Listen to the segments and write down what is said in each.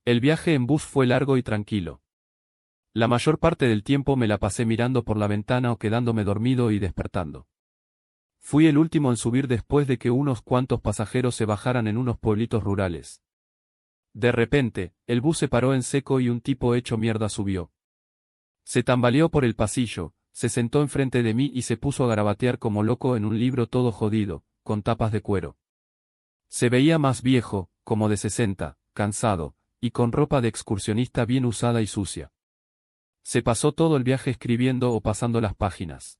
El viaje en bus fue largo y tranquilo. La mayor parte del tiempo me la pasé mirando por la ventana o quedándome dormido y despertando. Fui el último en subir después de que unos cuantos pasajeros se bajaran en unos pueblitos rurales. De repente, el bus se paró en seco y un tipo hecho mierda subió. Se tambaleó por el pasillo, se sentó enfrente de mí y se puso a garabatear como loco en un libro todo jodido, con tapas de cuero. Se veía más viejo, como de 60, cansado, y con ropa de excursionista bien usada y sucia. Se pasó todo el viaje escribiendo o pasando las páginas.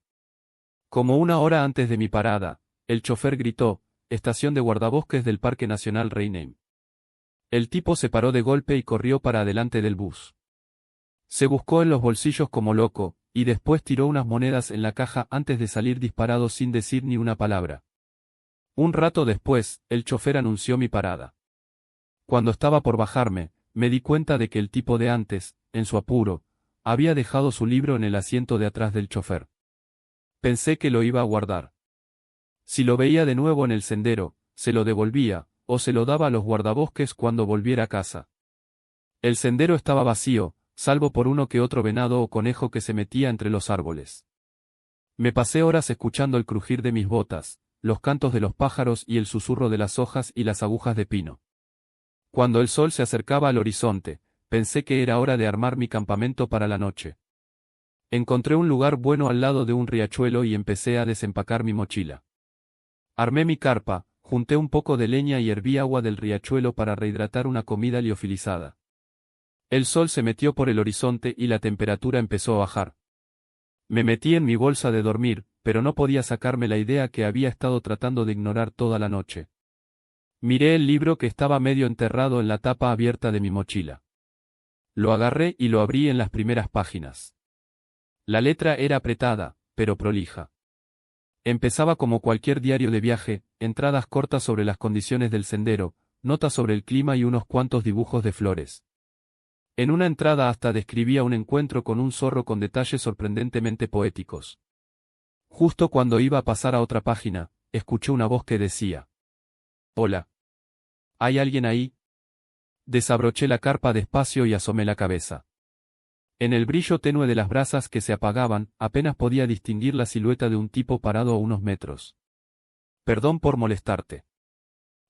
Como una hora antes de mi parada, el chofer gritó: «Estación de guardabosques del Parque Nacional Rainham». El tipo se paró de golpe y corrió para adelante del bus. Se buscó en los bolsillos como loco, y después tiró unas monedas en la caja antes de salir disparado sin decir ni una palabra. Un rato después, el chofer anunció mi parada. Cuando estaba por bajarme, me di cuenta de que el tipo de antes, en su apuro, había dejado su libro en el asiento de atrás del chofer. Pensé que lo iba a guardar. Si lo veía de nuevo en el sendero, se lo devolvía, o se lo daba a los guardabosques cuando volviera a casa. El sendero estaba vacío, salvo por uno que otro venado o conejo que se metía entre los árboles. Me pasé horas escuchando el crujir de mis botas, los cantos de los pájaros y el susurro de las hojas y las agujas de pino. Cuando el sol se acercaba al horizonte, pensé que era hora de armar mi campamento para la noche. Encontré un lugar bueno al lado de un riachuelo y empecé a desempacar mi mochila. Armé mi carpa, junté un poco de leña y herví agua del riachuelo para rehidratar una comida liofilizada. El sol se metió por el horizonte y la temperatura empezó a bajar. Me metí en mi bolsa de dormir, pero no podía sacarme la idea que había estado tratando de ignorar toda la noche. Miré el libro que estaba medio enterrado en la tapa abierta de mi mochila. Lo agarré y lo abrí en las primeras páginas. La letra era apretada, pero prolija. Empezaba como cualquier diario de viaje, entradas cortas sobre las condiciones del sendero, notas sobre el clima y unos cuantos dibujos de flores. En una entrada hasta describía un encuentro con un zorro con detalles sorprendentemente poéticos. Justo cuando iba a pasar a otra página, escuché una voz que decía: «Hola. ¿Hay alguien ahí?». Desabroché la carpa despacio y asomé la cabeza. En el brillo tenue de las brasas que se apagaban, apenas podía distinguir la silueta de un tipo parado a unos metros. «Perdón por molestarte».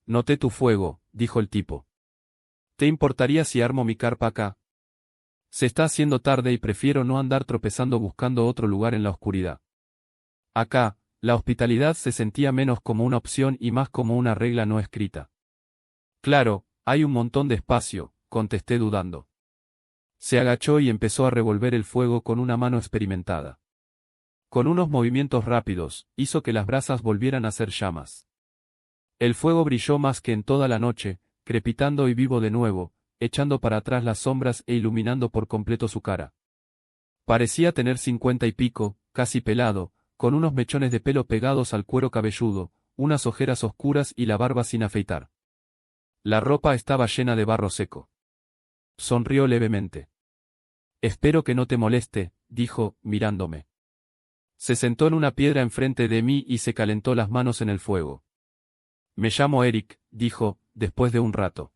«Noté tu fuego», dijo el tipo. «¿Te importaría si armo mi carpa acá? Se está haciendo tarde y prefiero no andar tropezando buscando otro lugar en la oscuridad». Acá, la hospitalidad se sentía menos como una opción y más como una regla no escrita. «Claro, hay un montón de espacio», contesté dudando. Se agachó y empezó a revolver el fuego con una mano experimentada. Con unos movimientos rápidos, hizo que las brasas volvieran a ser llamas. El fuego brilló más que en toda la noche, crepitando y vivo de nuevo, echando para atrás las sombras e iluminando por completo su cara. Parecía tener 50 y pico, casi pelado, con unos mechones de pelo pegados al cuero cabelludo, unas ojeras oscuras y la barba sin afeitar. La ropa estaba llena de barro seco. Sonrió levemente. «Espero que no te moleste», dijo, mirándome. Se sentó en una piedra enfrente de mí y se calentó las manos en el fuego. «Me llamo Eric», dijo, después de un rato.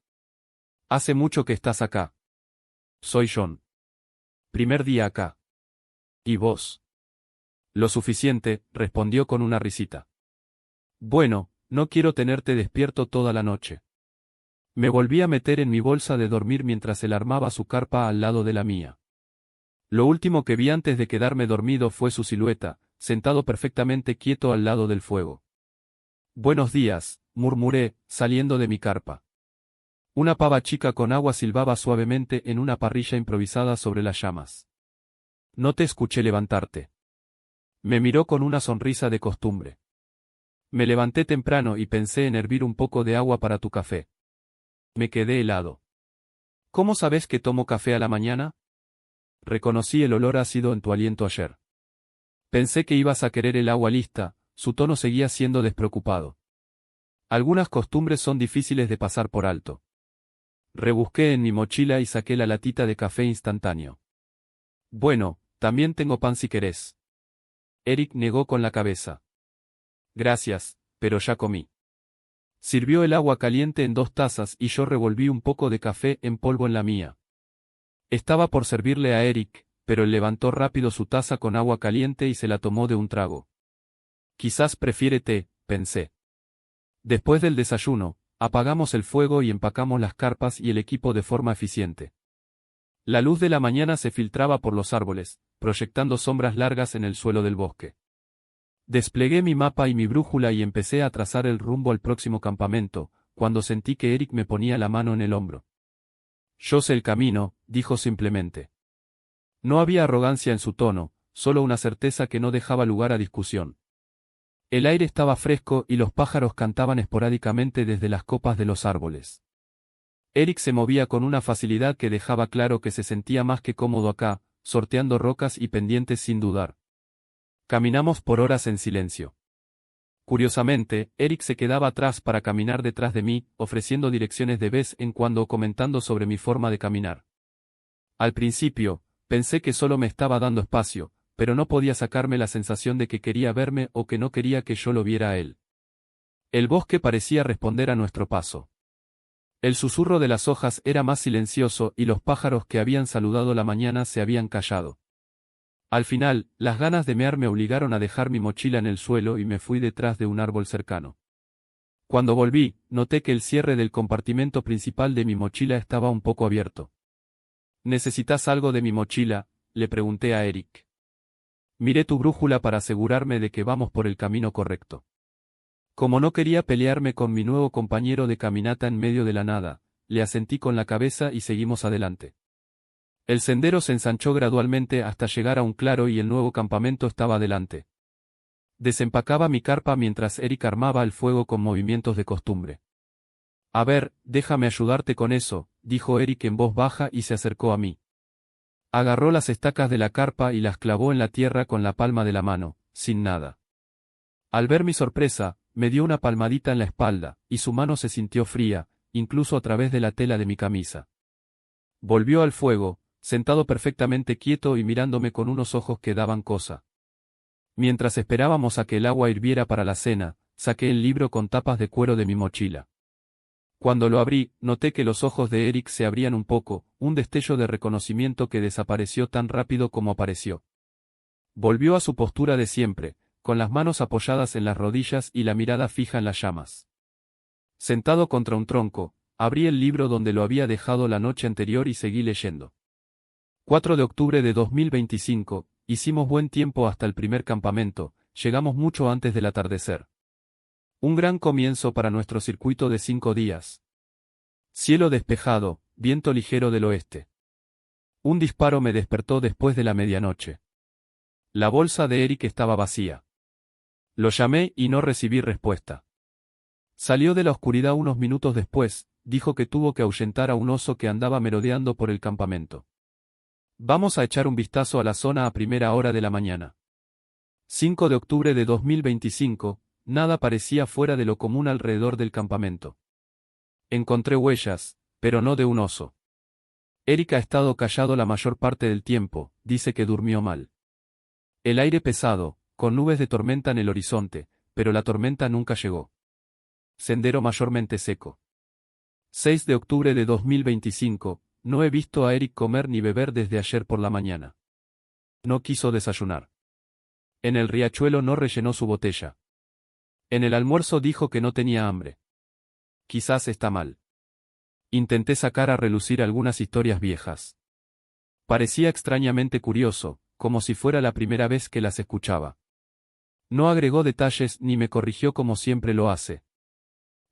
«Hace mucho que estás acá». «Soy John. Primer día acá». «¿Y vos?» «Lo suficiente», respondió con una risita. «Bueno, no quiero tenerte despierto toda la noche». Me volví a meter en mi bolsa de dormir mientras él armaba su carpa al lado de la mía. Lo último que vi antes de quedarme dormido fue su silueta, sentado perfectamente quieto al lado del fuego. «Buenos días», murmuré, saliendo de mi carpa. Una pava chica con agua silbaba suavemente en una parrilla improvisada sobre las llamas. «No te escuché levantarte». Me miró con una sonrisa de costumbre. «Me levanté temprano y pensé en hervir un poco de agua para tu café». Me quedé helado. «¿Cómo sabes que tomo café a la mañana?» «Reconocí el olor ácido en tu aliento ayer». Pensé que ibas a querer el agua lista, su tono seguía siendo despreocupado. «Algunas costumbres son difíciles de pasar por alto». Rebusqué en mi mochila y saqué la latita de café instantáneo. «Bueno, también tengo pan si querés». Eric negó con la cabeza. «Gracias, pero ya comí». Sirvió el agua caliente en 2 tazas y yo revolví un poco de café en polvo en la mía. Estaba por servirle a Eric, pero él levantó rápido su taza con agua caliente y se la tomó de un trago. Quizás prefiere té, pensé. Después del desayuno, apagamos el fuego y empacamos las carpas y el equipo de forma eficiente. La luz de la mañana se filtraba por los árboles, proyectando sombras largas en el suelo del bosque. Desplegué mi mapa y mi brújula y empecé a trazar el rumbo al próximo campamento, cuando sentí que Eric me ponía la mano en el hombro. Yo sé el camino, dijo simplemente. No había arrogancia en su tono, solo una certeza que no dejaba lugar a discusión. El aire estaba fresco y los pájaros cantaban esporádicamente desde las copas de los árboles. Eric se movía con una facilidad que dejaba claro que se sentía más que cómodo acá, sorteando rocas y pendientes sin dudar. Caminamos por horas en silencio. Curiosamente, Eric se quedaba atrás para caminar detrás de mí, ofreciendo direcciones de vez en cuando o comentando sobre mi forma de caminar. Al principio, pensé que solo me estaba dando espacio, pero no podía sacarme la sensación de que quería verme o que no quería que yo lo viera a él. El bosque parecía responder a nuestro paso. El susurro de las hojas era más silencioso y los pájaros que habían saludado la mañana se habían callado. Al final, las ganas de mear me obligaron a dejar mi mochila en el suelo y me fui detrás de un árbol cercano. Cuando volví, noté que el cierre del compartimento principal de mi mochila estaba un poco abierto. ¿Necesitas algo de mi mochila?, le pregunté a Eric. Miré tu brújula para asegurarme de que vamos por el camino correcto. Como no quería pelearme con mi nuevo compañero de caminata en medio de la nada, le asentí con la cabeza y seguimos adelante. El sendero se ensanchó gradualmente hasta llegar a un claro y el nuevo campamento estaba delante. Desempacaba mi carpa mientras Eric armaba el fuego con movimientos de costumbre. A ver, déjame ayudarte con eso, dijo Eric en voz baja y se acercó a mí. Agarró las estacas de la carpa y las clavó en la tierra con la palma de la mano, sin nada. Al ver mi sorpresa, me dio una palmadita en la espalda, y su mano se sintió fría, incluso a través de la tela de mi camisa. Volvió al fuego, sentado perfectamente quieto y mirándome con unos ojos que daban cosa. Mientras esperábamos a que el agua hirviera para la cena, saqué el libro con tapas de cuero de mi mochila. Cuando lo abrí, noté que los ojos de Eric se abrían un poco, un destello de reconocimiento que desapareció tan rápido como apareció. Volvió a su postura de siempre, con las manos apoyadas en las rodillas y la mirada fija en las llamas. Sentado contra un tronco, abrí el libro donde lo había dejado la noche anterior y seguí leyendo. 4 de octubre de 2025, hicimos buen tiempo hasta el primer campamento, llegamos mucho antes del atardecer. Un gran comienzo para nuestro circuito de 5 días. Cielo despejado, viento ligero del oeste. Un disparo me despertó después de la medianoche. La bolsa de Eric estaba vacía. Lo llamé y no recibí respuesta. Salió de la oscuridad unos minutos después, dijo que tuvo que ahuyentar a un oso que andaba merodeando por el campamento. Vamos a echar un vistazo a la zona a primera hora de la mañana. 5 de octubre de 2025, nada parecía fuera de lo común alrededor del campamento. Encontré huellas, pero no de un oso. Eric ha estado callado la mayor parte del tiempo, dice que durmió mal. El aire pesado, con nubes de tormenta en el horizonte, pero la tormenta nunca llegó. Sendero mayormente seco. 6 de octubre de 2025, no he visto a Eric comer ni beber desde ayer por la mañana. No quiso desayunar. En el riachuelo no rellenó su botella. En el almuerzo dijo que no tenía hambre. Quizás está mal. Intenté sacar a relucir algunas historias viejas. Parecía extrañamente curioso, como si fuera la primera vez que las escuchaba. No agregó detalles ni me corrigió como siempre lo hace.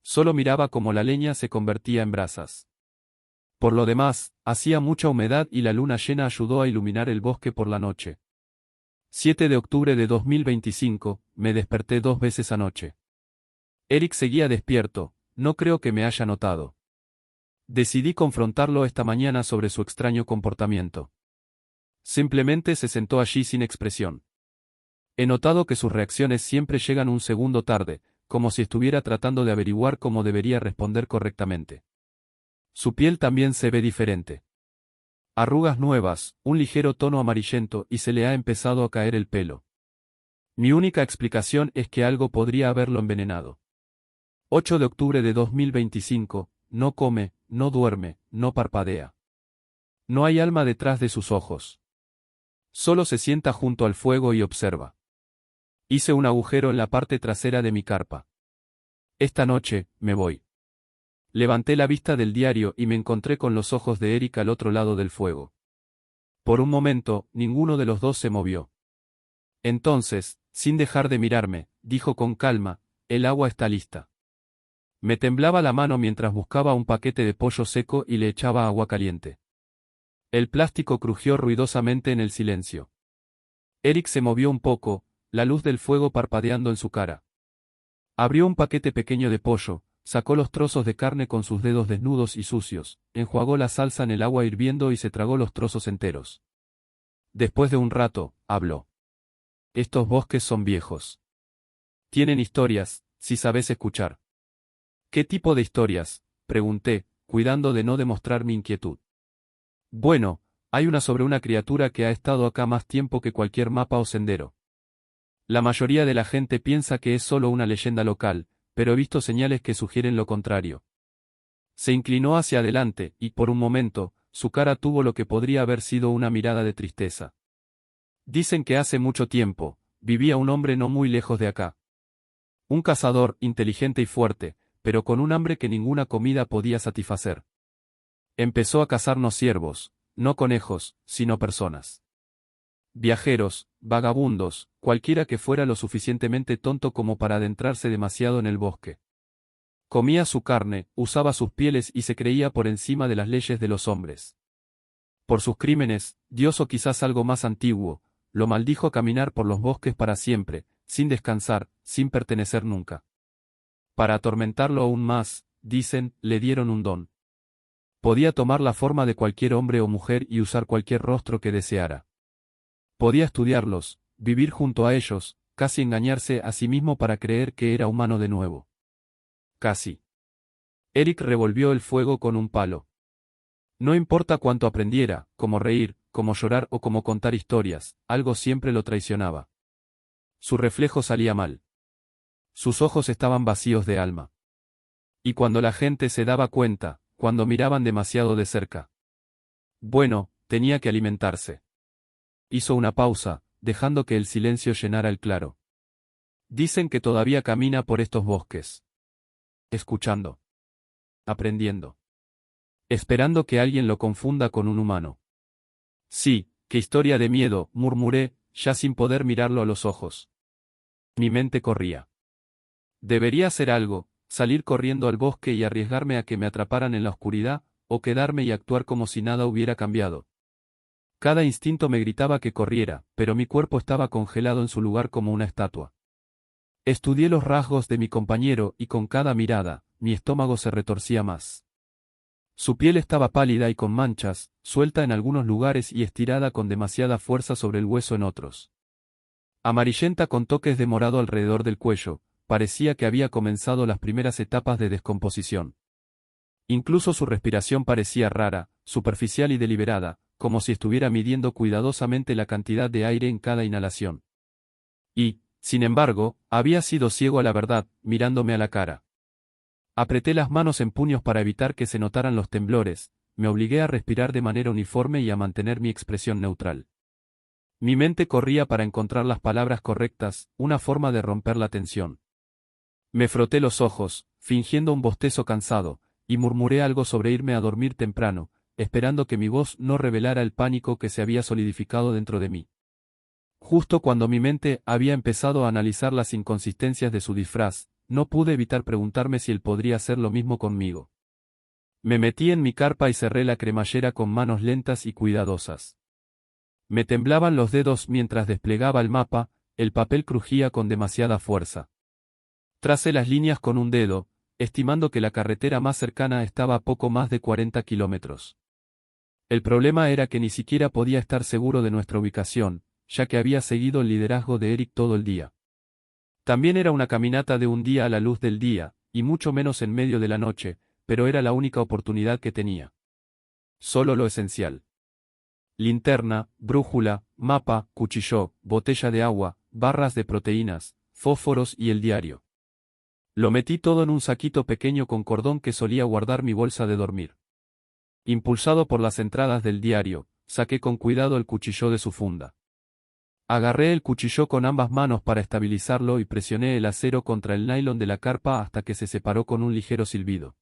Solo miraba cómo la leña se convertía en brasas. Por lo demás, hacía mucha humedad y la luna llena ayudó a iluminar el bosque por la noche. 7 de octubre de 2025, me desperté 2 veces anoche. Eric seguía despierto, no creo que me haya notado. Decidí confrontarlo esta mañana sobre su extraño comportamiento. Simplemente se sentó allí sin expresión. He notado que sus reacciones siempre llegan un segundo tarde, como si estuviera tratando de averiguar cómo debería responder correctamente. Su piel también se ve diferente. Arrugas nuevas, un ligero tono amarillento y se le ha empezado a caer el pelo. Mi única explicación es que algo podría haberlo envenenado. 8 de octubre de 2025, no come, no duerme, no parpadea. No hay alma detrás de sus ojos. Solo se sienta junto al fuego y observa. Hice un agujero en la parte trasera de mi carpa. Esta noche, me voy. Levanté la vista del diario y me encontré con los ojos de Eric al otro lado del fuego. Por un momento, ninguno de los dos se movió. Entonces, sin dejar de mirarme, dijo con calma, el agua está lista. Me temblaba la mano mientras buscaba un paquete de pollo seco y le echaba agua caliente. El plástico crujió ruidosamente en el silencio. Eric se movió un poco, la luz del fuego parpadeando en su cara. Abrió un paquete pequeño de pollo, sacó los trozos de carne con sus dedos desnudos y sucios, enjuagó la salsa en el agua hirviendo y se tragó los trozos enteros. Después de un rato, habló. Estos bosques son viejos. Tienen historias, si sabes escuchar. ¿Qué tipo de historias?, pregunté, cuidando de no demostrar mi inquietud. Bueno, hay una sobre una criatura que ha estado acá más tiempo que cualquier mapa o sendero. La mayoría de la gente piensa que es solo una leyenda local, pero he visto señales que sugieren lo contrario. Se inclinó hacia adelante, y por un momento, su cara tuvo lo que podría haber sido una mirada de tristeza. Dicen que hace mucho tiempo, vivía un hombre no muy lejos de acá. Un cazador, inteligente y fuerte, pero con un hambre que ninguna comida podía satisfacer. Empezó a cazarnos ciervos, no conejos, sino personas. Viajeros, vagabundos, cualquiera que fuera lo suficientemente tonto como para adentrarse demasiado en el bosque. Comía su carne, usaba sus pieles y se creía por encima de las leyes de los hombres. Por sus crímenes, Dios o quizás algo más antiguo, lo maldijo a caminar por los bosques para siempre, sin descansar, sin pertenecer nunca. Para atormentarlo aún más, dicen, le dieron un don. Podía tomar la forma de cualquier hombre o mujer y usar cualquier rostro que deseara. Podía estudiarlos, vivir junto a ellos, casi engañarse a sí mismo para creer que era humano de nuevo. Casi. Eric revolvió el fuego con un palo. No importa cuánto aprendiera, cómo reír, cómo llorar o cómo contar historias, algo siempre lo traicionaba. Su reflejo salía mal. Sus ojos estaban vacíos de alma. Y cuando la gente se daba cuenta, cuando miraban demasiado de cerca. Bueno, tenía que alimentarse. Hizo una pausa, dejando que el silencio llenara el claro. Dicen que todavía camina por estos bosques. Escuchando. Aprendiendo. Esperando que alguien lo confunda con un humano. Sí, qué historia de miedo, murmuré, ya sin poder mirarlo a los ojos. Mi mente corría. Debería hacer algo, salir corriendo al bosque y arriesgarme a que me atraparan en la oscuridad, o quedarme y actuar como si nada hubiera cambiado. Cada instinto me gritaba que corriera, pero mi cuerpo estaba congelado en su lugar como una estatua. Estudié los rasgos de mi compañero y con cada mirada, mi estómago se retorcía más. Su piel estaba pálida y con manchas, suelta en algunos lugares y estirada con demasiada fuerza sobre el hueso en otros. Amarillenta con toques de morado alrededor del cuello, parecía que había comenzado las primeras etapas de descomposición. Incluso su respiración parecía rara, superficial y deliberada, como si estuviera midiendo cuidadosamente la cantidad de aire en cada inhalación. Y, sin embargo, había sido ciego a la verdad, mirándome a la cara. Apreté las manos en puños para evitar que se notaran los temblores, me obligué a respirar de manera uniforme y a mantener mi expresión neutral. Mi mente corría para encontrar las palabras correctas, una forma de romper la tensión. Me froté los ojos, fingiendo un bostezo cansado, y murmuré algo sobre irme a dormir temprano, esperando que mi voz no revelara el pánico que se había solidificado dentro de mí. Justo cuando mi mente había empezado a analizar las inconsistencias de su disfraz, no pude evitar preguntarme si él podría hacer lo mismo conmigo. Me metí en mi carpa y cerré la cremallera con manos lentas y cuidadosas. Me temblaban los dedos mientras desplegaba el mapa, el papel crujía con demasiada fuerza. Tracé las líneas con un dedo, estimando que la carretera más cercana estaba a poco más de 40 kilómetros. El problema era que ni siquiera podía estar seguro de nuestra ubicación, ya que había seguido el liderazgo de Eric todo el día. También era una caminata de un día a la luz del día, y mucho menos en medio de la noche, pero era la única oportunidad que tenía. Solo lo esencial. Linterna, brújula, mapa, cuchillo, botella de agua, barras de proteínas, fósforos y el diario. Lo metí todo en un saquito pequeño con cordón que solía guardar mi bolsa de dormir. Impulsado por las entradas del diario, saqué con cuidado el cuchillo de su funda. Agarré el cuchillo con ambas manos para estabilizarlo y presioné el acero contra el nylon de la carpa hasta que se separó con un ligero silbido.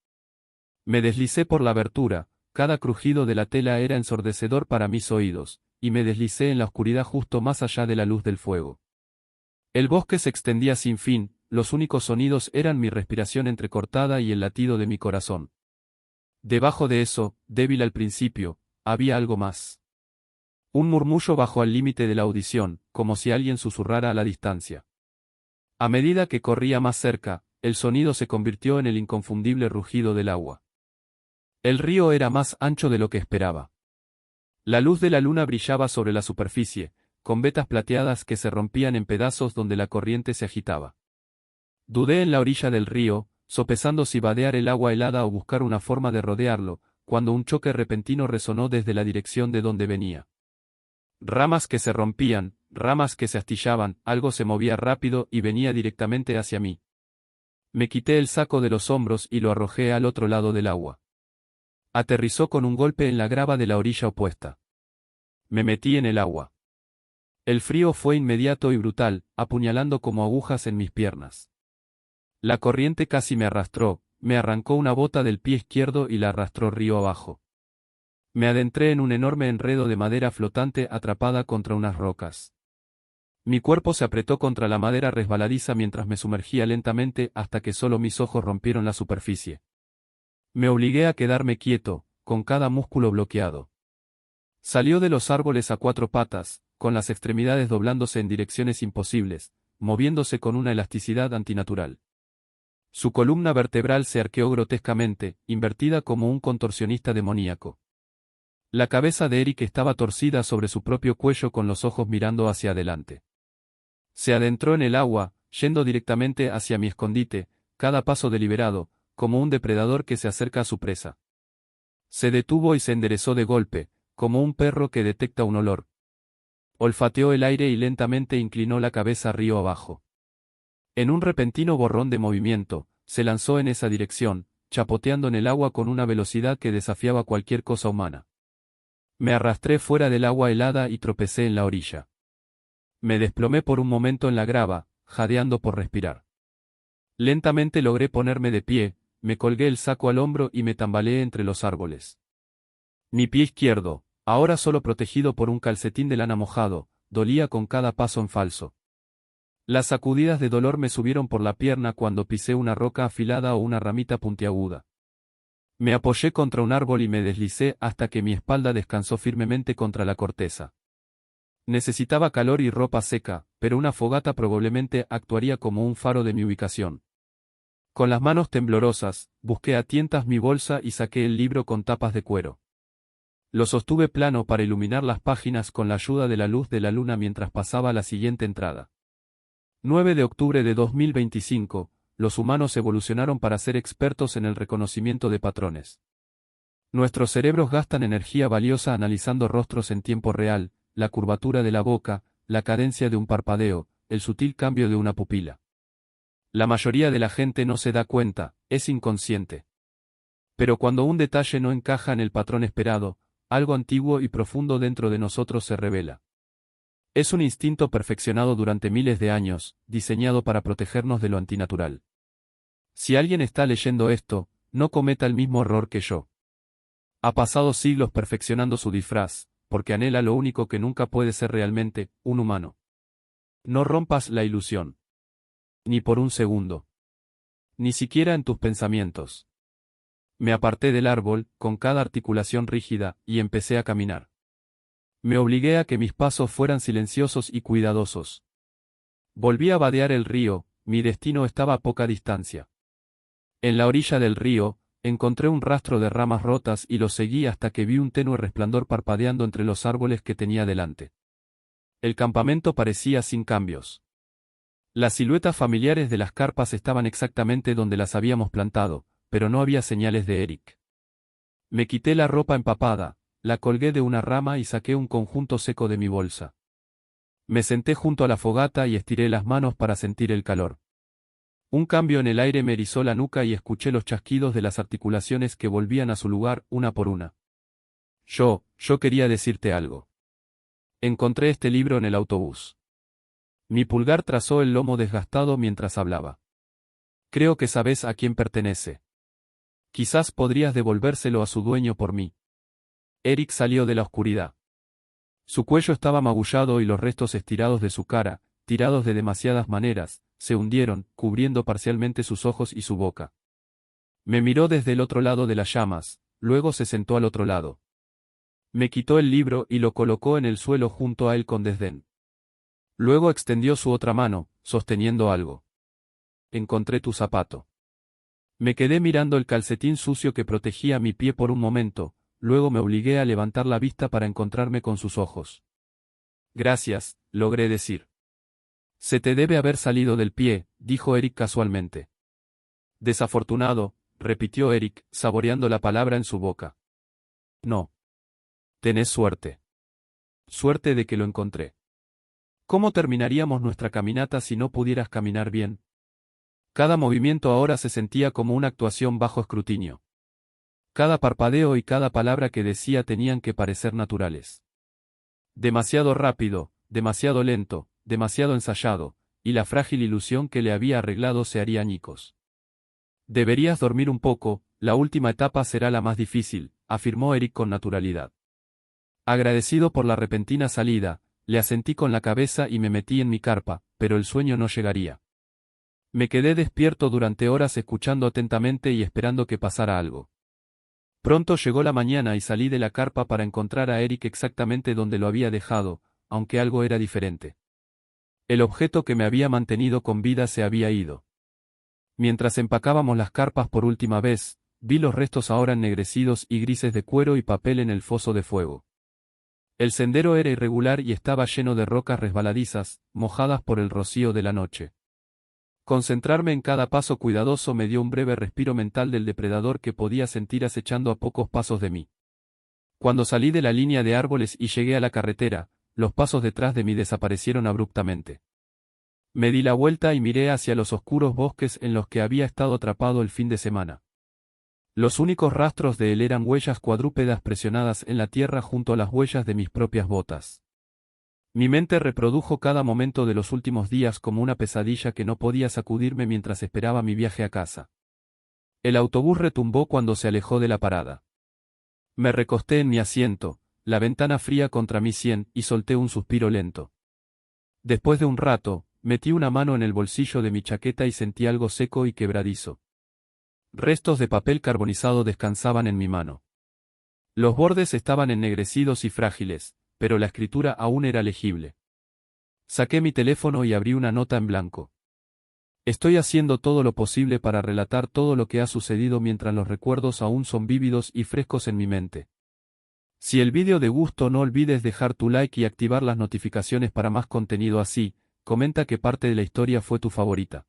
Me deslicé por la abertura, cada crujido de la tela era ensordecedor para mis oídos, y me deslicé en la oscuridad justo más allá de la luz del fuego. El bosque se extendía sin fin, los únicos sonidos eran mi respiración entrecortada y el latido de mi corazón. Debajo de eso, débil al principio, había algo más. Un murmullo bajo al límite de la audición, como si alguien susurrara a la distancia. A medida que corría más cerca, el sonido se convirtió en el inconfundible rugido del agua. El río era más ancho de lo que esperaba. La luz de la luna brillaba sobre la superficie, con vetas plateadas que se rompían en pedazos donde la corriente se agitaba. Dudé en la orilla del río, sopesando si vadear el agua helada o buscar una forma de rodearlo, cuando un choque repentino resonó desde la dirección de donde venía. Ramas que se rompían, ramas que se astillaban, algo se movía rápido y venía directamente hacia mí. Me quité el saco de los hombros y lo arrojé al otro lado del agua. Aterrizó con un golpe en la grava de la orilla opuesta. Me metí en el agua. El frío fue inmediato y brutal, apuñalando como agujas en mis piernas. La corriente casi me arrastró, me arrancó una bota del pie izquierdo y la arrastró río abajo. Me adentré en un enorme enredo de madera flotante atrapada contra unas rocas. Mi cuerpo se apretó contra la madera resbaladiza mientras me sumergía lentamente hasta que solo mis ojos rompieron la superficie. Me obligué a quedarme quieto, con cada músculo bloqueado. Salió de los árboles a cuatro patas, con las extremidades doblándose en direcciones imposibles, moviéndose con una elasticidad antinatural. Su columna vertebral se arqueó grotescamente, invertida como un contorsionista demoníaco. La cabeza de Eric estaba torcida sobre su propio cuello con los ojos mirando hacia adelante. Se adentró en el agua, yendo directamente hacia mi escondite, cada paso deliberado, como un depredador que se acerca a su presa. Se detuvo y se enderezó de golpe, como un perro que detecta un olor. Olfateó el aire y lentamente inclinó la cabeza río abajo. En un repentino borrón de movimiento, se lanzó en esa dirección, chapoteando en el agua con una velocidad que desafiaba cualquier cosa humana. Me arrastré fuera del agua helada y tropecé en la orilla. Me desplomé por un momento en la grava, jadeando por respirar. Lentamente logré ponerme de pie, me colgué el saco al hombro y me tambaleé entre los árboles. Mi pie izquierdo, ahora solo protegido por un calcetín de lana mojado, dolía con cada paso en falso. Las sacudidas de dolor me subieron por la pierna cuando pisé una roca afilada o una ramita puntiaguda. Me apoyé contra un árbol y me deslicé hasta que mi espalda descansó firmemente contra la corteza. Necesitaba calor y ropa seca, pero una fogata probablemente actuaría como un faro de mi ubicación. Con las manos temblorosas, busqué a tientas mi bolsa y saqué el libro con tapas de cuero. Lo sostuve plano para iluminar las páginas con la ayuda de la luz de la luna mientras pasaba la siguiente entrada. 9 de octubre de 2025, los humanos evolucionaron para ser expertos en el reconocimiento de patrones. Nuestros cerebros gastan energía valiosa analizando rostros en tiempo real, la curvatura de la boca, la cadencia de un parpadeo, el sutil cambio de una pupila. La mayoría de la gente no se da cuenta, es inconsciente. Pero cuando un detalle no encaja en el patrón esperado, algo antiguo y profundo dentro de nosotros se revela. Es un instinto perfeccionado durante miles de años, diseñado para protegernos de lo antinatural. Si alguien está leyendo esto, no cometa el mismo error que yo. Ha pasado siglos perfeccionando su disfraz, porque anhela lo único que nunca puede ser realmente, un humano. No rompas la ilusión. Ni por un segundo. Ni siquiera en tus pensamientos. Me aparté del árbol, con cada articulación rígida, y empecé a caminar. Me obligué a que mis pasos fueran silenciosos y cuidadosos. Volví a vadear el río, mi destino estaba a poca distancia. En la orilla del río, encontré un rastro de ramas rotas y lo seguí hasta que vi un tenue resplandor parpadeando entre los árboles que tenía delante. El campamento parecía sin cambios. Las siluetas familiares de las carpas estaban exactamente donde las habíamos plantado, pero no había señales de Eric. Me quité la ropa empapada, la colgué de una rama y saqué un conjunto seco de mi bolsa. Me senté junto a la fogata y estiré las manos para sentir el calor. Un cambio en el aire me erizó la nuca y escuché los chasquidos de las articulaciones que volvían a su lugar una por una. Yo quería decirte algo. Encontré este libro en el autobús. Mi pulgar trazó el lomo desgastado mientras hablaba. Creo que sabes a quién pertenece. Quizás podrías devolvérselo a su dueño por mí. Eric salió de la oscuridad. Su cuello estaba magullado y los restos estirados de su cara, tirados de demasiadas maneras, se hundieron, cubriendo parcialmente sus ojos y su boca. Me miró desde el otro lado de las llamas, luego se sentó al otro lado. Me quitó el libro y lo colocó en el suelo junto a él con desdén. Luego extendió su otra mano, sosteniendo algo. Encontré tu zapato. Me quedé mirando el calcetín sucio que protegía mi pie por un momento, luego me obligué a levantar la vista para encontrarme con sus ojos. Gracias, logré decir. Se te debe haber salido del pie, dijo Eric casualmente. Desafortunado, repitió Eric, saboreando la palabra en su boca. No. Tenés suerte. Suerte de que lo encontré. ¿Cómo terminaríamos nuestra caminata si no pudieras caminar bien? Cada movimiento ahora se sentía como una actuación bajo escrutinio. Cada parpadeo y cada palabra que decía tenían que parecer naturales. Demasiado rápido, demasiado lento, demasiado ensayado, y la frágil ilusión que le había arreglado se haría añicos. Deberías dormir un poco, la última etapa será la más difícil, afirmó Eric con naturalidad. Agradecido por la repentina salida, le asentí con la cabeza y me metí en mi carpa, pero el sueño no llegaría. Me quedé despierto durante horas escuchando atentamente y esperando que pasara algo. Pronto llegó la mañana y salí de la carpa para encontrar a Eric exactamente donde lo había dejado, aunque algo era diferente. El objeto que me había mantenido con vida se había ido. Mientras empacábamos las carpas por última vez, vi los restos ahora ennegrecidos y grises de cuero y papel en el foso de fuego. El sendero era irregular y estaba lleno de rocas resbaladizas, mojadas por el rocío de la noche. Concentrarme en cada paso cuidadoso me dio un breve respiro mental del depredador que podía sentir acechando a pocos pasos de mí. Cuando salí de la línea de árboles y llegué a la carretera, los pasos detrás de mí desaparecieron abruptamente. Me di la vuelta y miré hacia los oscuros bosques en los que había estado atrapado el fin de semana. Los únicos rastros de él eran huellas cuadrúpedas presionadas en la tierra junto a las huellas de mis propias botas. Mi mente reprodujo cada momento de los últimos días como una pesadilla que no podía sacudirme mientras esperaba mi viaje a casa. El autobús retumbó cuando se alejó de la parada. Me recosté en mi asiento, la ventana fría contra mi sien, y solté un suspiro lento. Después de un rato, metí una mano en el bolsillo de mi chaqueta y sentí algo seco y quebradizo. Restos de papel carbonizado descansaban en mi mano. Los bordes estaban ennegrecidos y frágiles, pero la escritura aún era legible. Saqué mi teléfono y abrí una nota en blanco. Estoy haciendo todo lo posible para relatar todo lo que ha sucedido mientras los recuerdos aún son vívidos y frescos en mi mente. Si el vídeo te gustó, no olvides dejar tu like y activar las notificaciones para más contenido así. Comenta qué parte de la historia fue tu favorita.